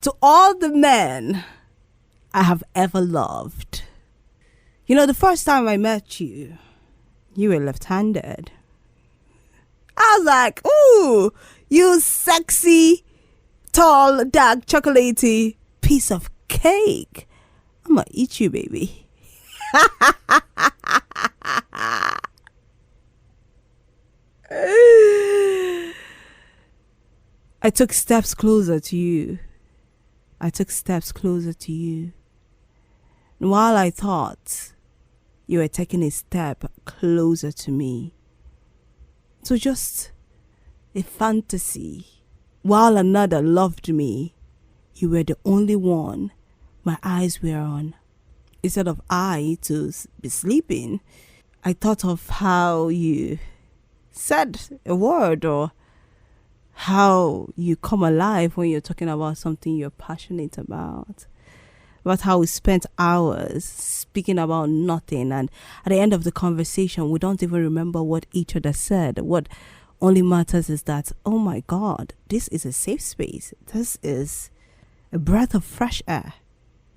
To all the men I have ever loved. You know, the first time I met you, you were left-handed. I was like, ooh, you sexy, tall, dark, chocolatey piece of cake. I'm gonna eat you, baby. I took steps closer to you. And while I thought you were taking a step closer to me, it was just a fantasy. While another loved me, you were the only one my eyes were on. Instead of I to be sleeping, I thought of how you said a word or how you come alive when you're talking about something you're passionate about how we spent hours speaking about nothing, and at the end of the conversation we don't even remember what each other said. What only matters is that, oh my God, this is a safe space, this is a breath of fresh air.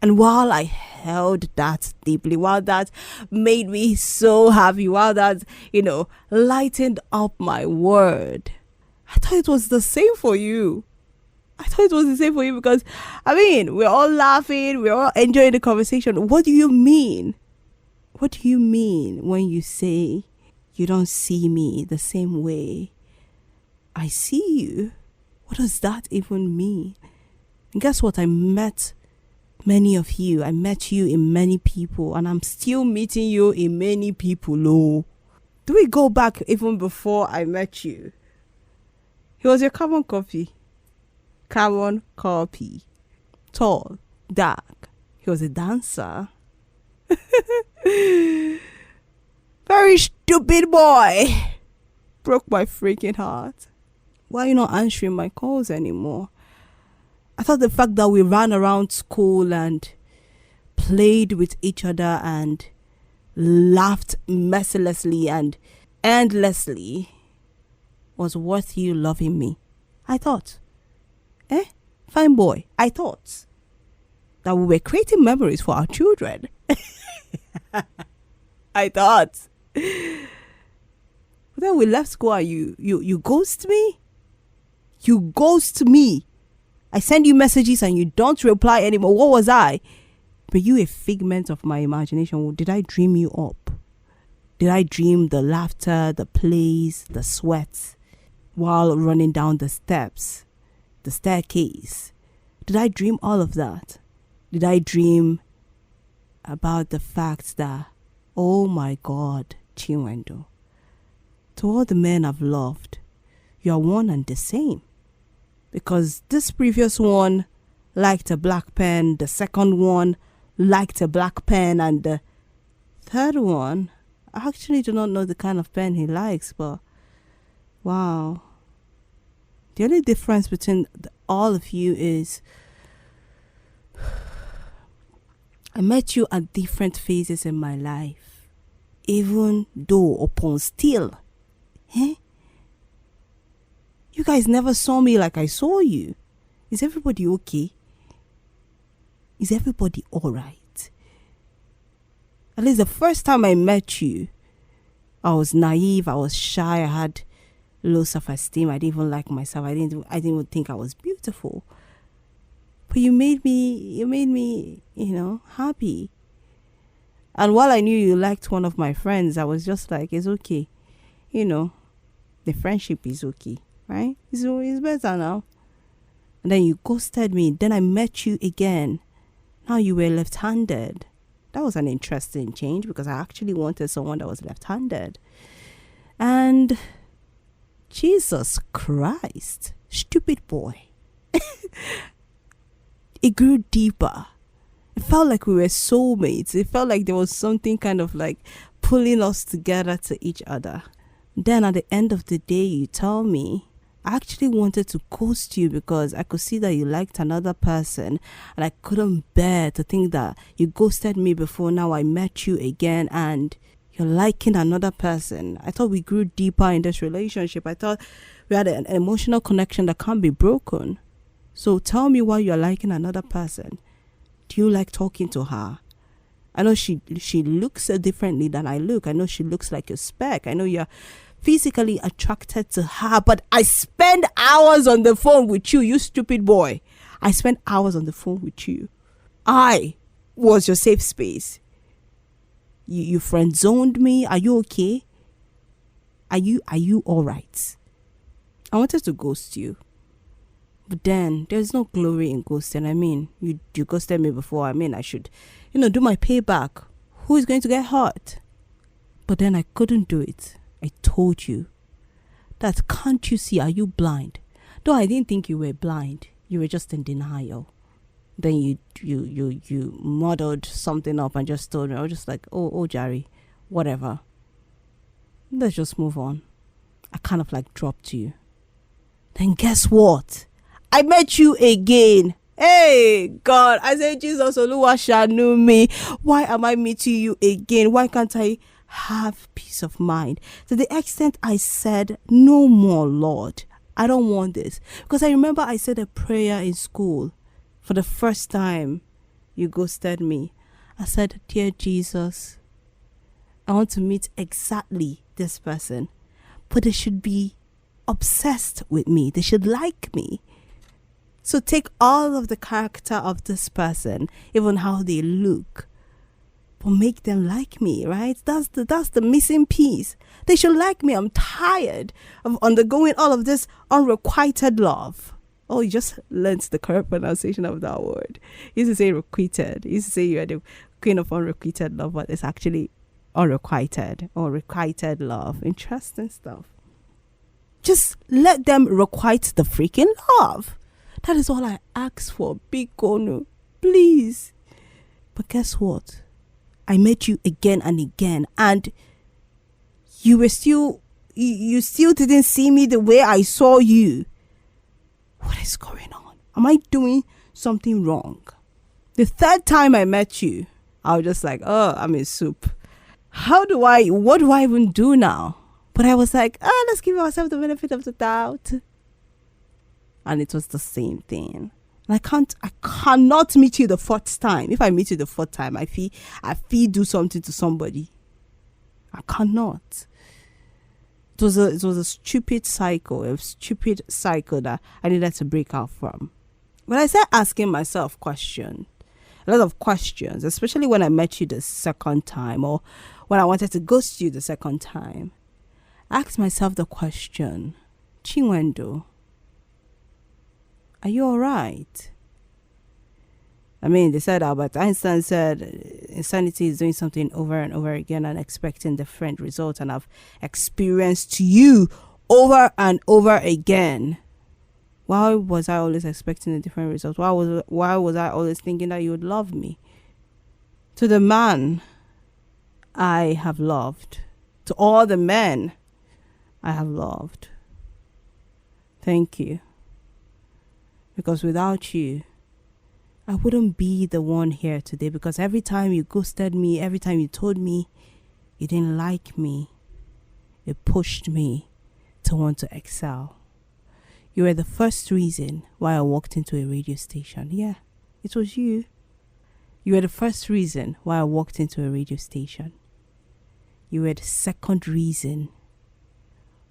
And while I held that deeply, while that made me so happy, while that, lightened up my world, I thought it was the same for you. Because, we're all laughing, we're all enjoying the conversation. What do you mean? What do you mean when you say you don't see me the same way I see you? What does that even mean? And guess what? I met many of you. I met you in many people, and I'm still meeting you in many people. No. Do we go back even before I met you? He was your carbon copy. Tall, dark. He was a dancer. Very stupid boy. Broke my freaking heart. Why are you not answering my calls anymore? I thought the fact that we ran around school and played with each other and laughed mercilessly and endlessly was worth you loving me. I thought. Fine boy. I thought that we were creating memories for our children. I thought. But then we left school and you ghost me? You ghost me. I send you messages and you don't reply anymore. What was I? Were you a figment of my imagination? Did I dream you up? Did I dream the laughter, the plays, the sweat while running down the steps, the staircase? Did I dream all of that? Did I dream about the fact that, oh my God, Chinwendo, to all the men I've loved, you are one and the same? Because this previous one liked a black pen, the second one liked a black pen, and the third one, I actually do not know the kind of pen he likes, but wow. The only difference between all of you is I met you at different phases in my life, even though upon still. You guys never saw me like I saw you. Is everybody okay? Is everybody alright? At least the first time I met you, I was naive, I was shy, I had low self-esteem, I didn't even like myself, I didn't even think I was beautiful. But you made me, happy. And while I knew you liked one of my friends, I was just like, it's okay. The friendship is okay, right? It's better now. And then you ghosted me. Then I met you again. Now you were left-handed. That was an interesting change because I actually wanted someone that was left-handed. And Jesus Christ, stupid boy. It grew deeper. It felt like we were soulmates. It felt like there was something kind of like pulling us together to each other. Then at the end of the day, you tell me, I actually wanted to ghost you because I could see that you liked another person, and I couldn't bear to think that you ghosted me before. Now I met you again and you're liking another person. I thought we grew deeper in this relationship. I thought we had an emotional connection that can't be broken. So tell me why you're liking another person. Do you like talking to her? I know she looks differently than I look. I know she looks like a speck. I know you're physically attracted to her, but I spend hours on the phone with you, you stupid boy. I spent hours on the phone with you. I was your safe space. You friend zoned me. Are you okay? Are you all right? I wanted to ghost you, but then there's no glory in ghosting. I mean, you ghosted me before. I mean, I should, do my payback. Who is going to get hurt? But then I couldn't do it. I told you that, can't you see? Are you blind? Though I didn't think you were blind. You were just in denial. Then you muddled something up and just told me. I was just like, oh, Jerry, whatever. Let's just move on. I kind of like dropped you. Then guess what? I met you again. Hey, God. I said, Jesus, Oluwa shanu me. Why am I meeting you again? Why can't I have peace of mind? To the extent I said, no more, Lord. I don't want this. Because I remember I said a prayer in school. For the first time, you ghosted me. I said, dear Jesus, I want to meet exactly this person. But they should be obsessed with me. They should like me. So take all of the character of this person, even how they look, but make them like me, right? That's the missing piece. They should like me. I'm tired of undergoing all of this unrequited love. Oh, you just learned the correct pronunciation of that word. You used to say requited. You used to say you are the queen of unrequited love, but it's actually unrequited or requited love. Interesting stuff. Just let them requite the freaking love. That is all I ask for. Big Konu, please. But guess what? I met you again and again, and you still didn't see me the way I saw you. What is going on? Am I doing something wrong? The third time I met you, I was just like, oh, I'm in soup. What do I even do now? But I was like, let's give ourselves the benefit of the doubt. And it was the same thing. And I cannot meet you the fourth time. If I meet you the fourth time, I feel do something to somebody. I cannot. It was a stupid cycle, that I needed to break out from. But I started asking myself a lot of questions, especially when I met you the second time, or when I wanted to ghost you the second time. I asked myself the question, Chinwendo, are you all right? I mean, they said Albert Einstein said insanity is doing something over and over again and expecting different results, and I've experienced you over and over again. Why was I always expecting a different result? Why was I always thinking that you would love me? To the man I have loved, to all the men I have loved, thank you. Because without you, I wouldn't be the one here today, because every time you ghosted me, every time you told me you didn't like me, it pushed me to want to excel. You were the first reason why I walked into a radio station. Yeah, it was you. You were the first reason why I walked into a radio station. You were the second reason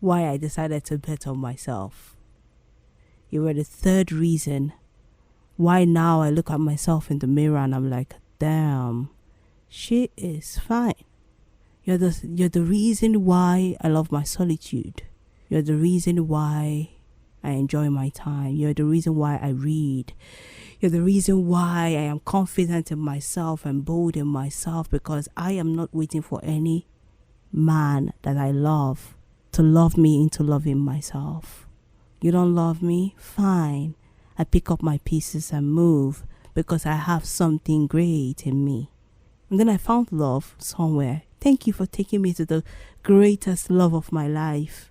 why I decided to bet on myself. You were the third reason why now I look at myself in the mirror and I'm like, damn, she is fine. You're the reason why I love my solitude. You're the reason why I enjoy my time. You're the reason why I read. You're the reason why I am confident in myself and bold in myself, because I am not waiting for any man that I love to love me into loving myself. You don't love me? Fine. I pick up my pieces and move, because I have something great in me. And then I found love somewhere. Thank you for taking me to the greatest love of my life.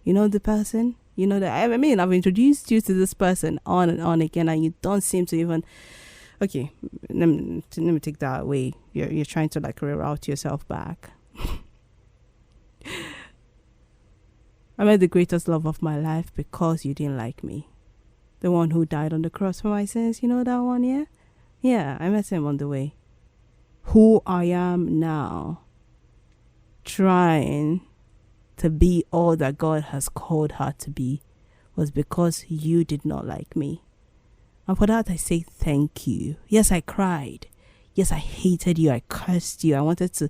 You know the person? You know that, I mean, I've introduced you to this person on and on again, and you don't seem to even, okay, let me take that away. You're trying to like reroute yourself back. I met the greatest love of my life because you didn't like me. The one who died on the cross for my sins. You know that one, yeah? Yeah, I met him on the way. Who I am now, trying to be all that God has called her to be, was because you did not like me. And for that I say thank you. Yes, I cried. Yes, I hated you. I cursed you. I wanted to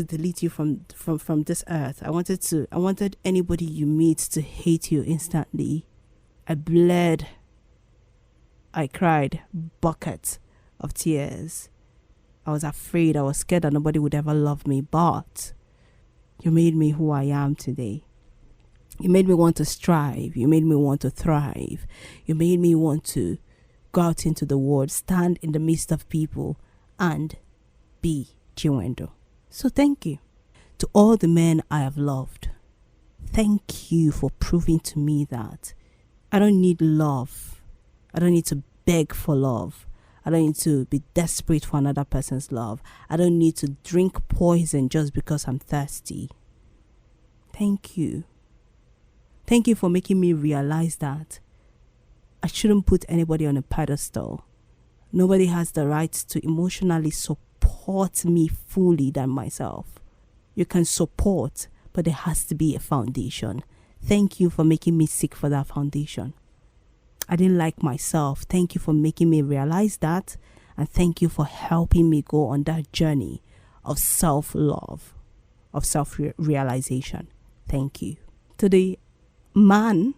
delete you from this earth. I wanted anybody you meet to hate you instantly. I bled. I cried buckets of tears. I was afraid. I was scared that nobody would ever love me. But you made me who I am today. You made me want to strive. You made me want to thrive. You made me want to go out into the world, stand in the midst of people, and be Chiwendo. So thank you. To all the men I have loved, thank you for proving to me that I don't need love. I don't need to beg for love. I don't need to be desperate for another person's love. I don't need to drink poison just because I'm thirsty. Thank you. Thank you for making me realize that I shouldn't put anybody on a pedestal. Nobody has the right to emotionally support me fully than myself. You can support, but there has to be a foundation. Thank you for making me seek for that foundation. I didn't like myself. Thank you for making me realize that. And thank you for helping me go on that journey of self-love, of self-realization. Thank you. To the man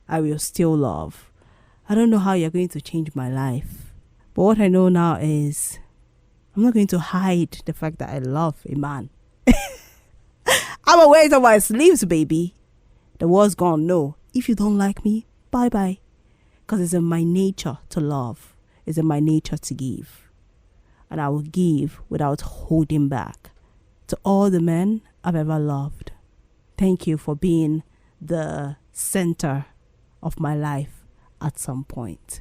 I will still love, I don't know how you're going to change my life. But what I know now is I'm not going to hide the fact that I love a man. I'm a wear it on my sleeves, baby. The world's gonna know. If you don't like me, bye-bye. Because it's in my nature to love. It's in my nature to give. And I will give without holding back. To all the men I've ever loved, thank you for being the center of my life at some point.